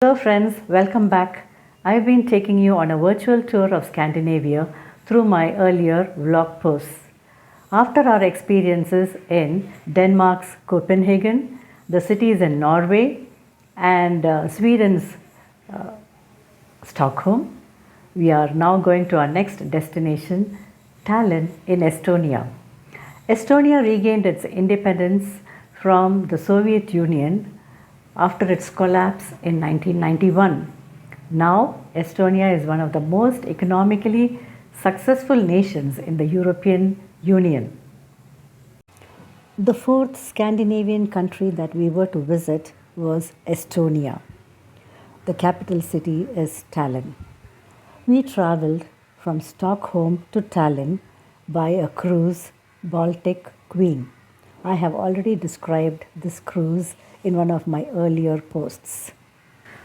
Hello, friends, welcome back. I've been taking you on a virtual tour of Scandinavia through my earlier vlog posts. After our experiences in Denmark's Copenhagen, the cities in Norway, and Sweden's Stockholm, we are now going to our next destination, Tallinn in Estonia. Estonia regained its independence from the Soviet Union after its collapse in 1991. Now, Estonia is one of the most economically successful nations in the European Union. The fourth Scandinavian country that we were to visit was Estonia. The capital city is Tallinn. We traveled from Stockholm to Tallinn by a cruise, Baltic Queen. I have already described this cruise in one of my earlier posts.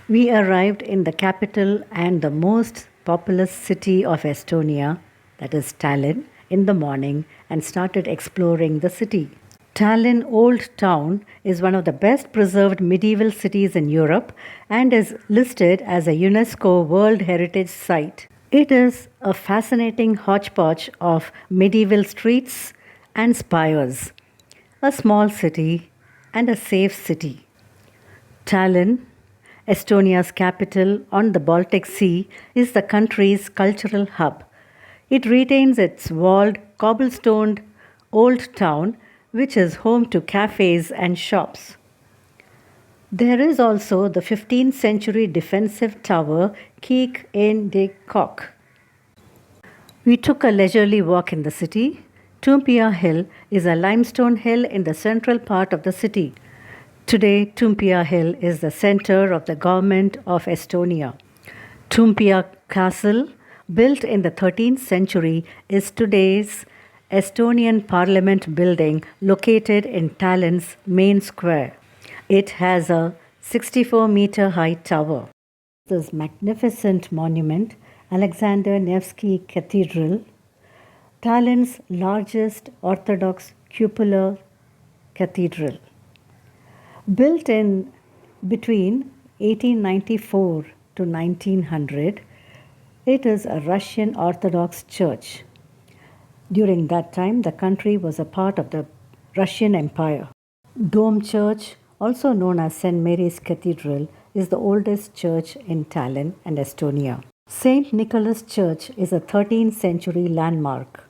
We arrived in the capital and the most populous city of Estonia, that is Tallinn, in the morning and started exploring the city. Tallinn Old Town is one of the best preserved medieval cities in Europe and is listed as a UNESCO World Heritage Site. It is a fascinating hodgepodge of medieval streets and spires, a small city and a safe city. Tallinn, Estonia's capital on the Baltic Sea, is the country's cultural hub. It retains its walled, cobblestoned old town, which is home to cafes and shops. There is also the 15th century defensive tower Keek in de Kok. We took a leisurely walk in the city. Tumpia Hill is a limestone hill in the central part of the city. Today, Tumpia Hill is the center of the government of Estonia. Tumpia Castle, built in the 13th century, is today's Estonian Parliament building located in Tallinn's main square. It has a 64-meter high tower. This magnificent monument, Alexander Nevsky Cathedral, Tallinn's largest Orthodox cupola cathedral. Built in between 1894 to 1900, it is a Russian Orthodox church. During that time, the country was a part of the Russian Empire. Dome Church, also known as St. Mary's Cathedral, is the oldest church in Tallinn and Estonia. St. Nicholas Church is a 13th century landmark.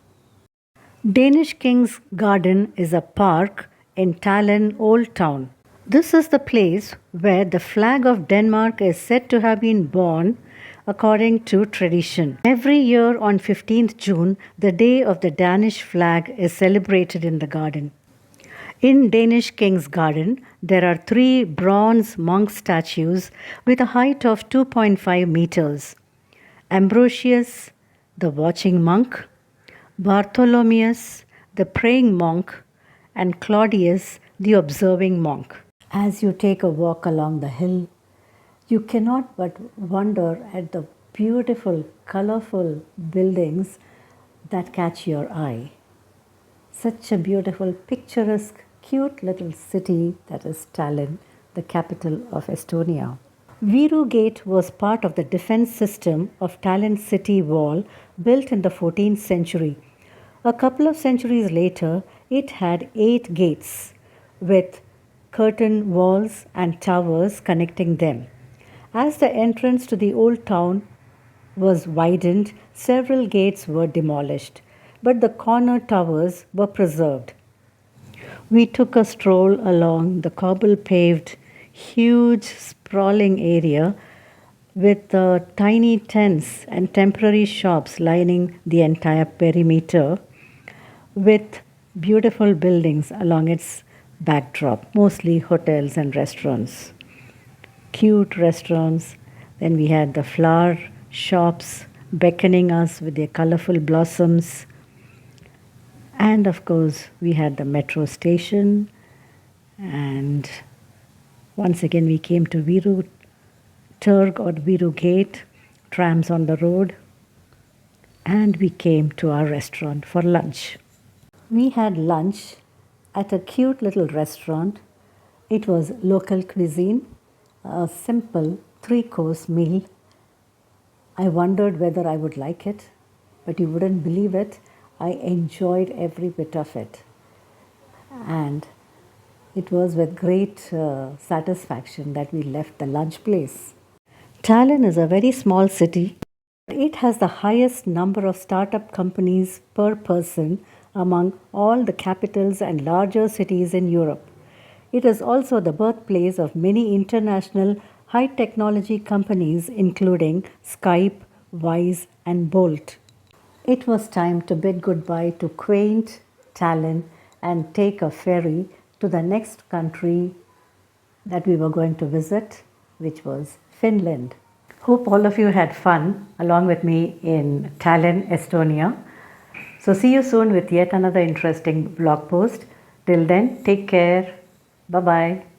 Danish King's Garden is a park in Tallinn Old Town. This is the place where the flag of Denmark is said to have been born according to tradition. Every year on 15th June, the day of the Danish flag is celebrated in the garden. In Danish King's Garden, there are 3 bronze monk statues with a height of 2.5 meters. Ambrosius, the watching monk, Bartholomeus, the praying monk, and Claudius, the observing monk. As you take a walk along the hill, you cannot but wonder at the beautiful, colorful buildings that catch your eye. Such a beautiful, picturesque, cute little city that is Tallinn, the capital of Estonia. Viru Gate was part of the defense system of Tallinn city wall built in the 14th century. A couple of centuries later, it had 8 gates with curtain walls and towers connecting them. As the entrance to the old town was widened, several gates were demolished, but the corner towers were preserved. We took a stroll along the cobble-paved, huge, sprawling area with tiny tents and temporary shops lining the entire perimeter with beautiful buildings along its backdrop, mostly hotels and restaurants. Cute restaurants. Then we had the flower shops beckoning us with their colorful blossoms. And of course, we had the metro station. And once again, we came to Viru Turg or Viru Gate, trams on the road. And we came to our restaurant for lunch. We had lunch at a cute little restaurant. It was local cuisine, a simple 3-course meal. I wondered whether I would like it, but you wouldn't believe it. I enjoyed every bit of it. And it was with great satisfaction that we left the lunch place. Tallinn is a very small city. It has the highest number of startup companies per person among all the capitals and larger cities in Europe. It is also the birthplace of many international high technology companies, including Skype, Wise, and Bolt. It was time to bid goodbye to quaint Tallinn and take a ferry to the next country that we were going to visit, which was Finland. Hope all of you had fun along with me in Tallinn, Estonia. So see you soon with yet another interesting blog post. Till then, take care. Bye-bye.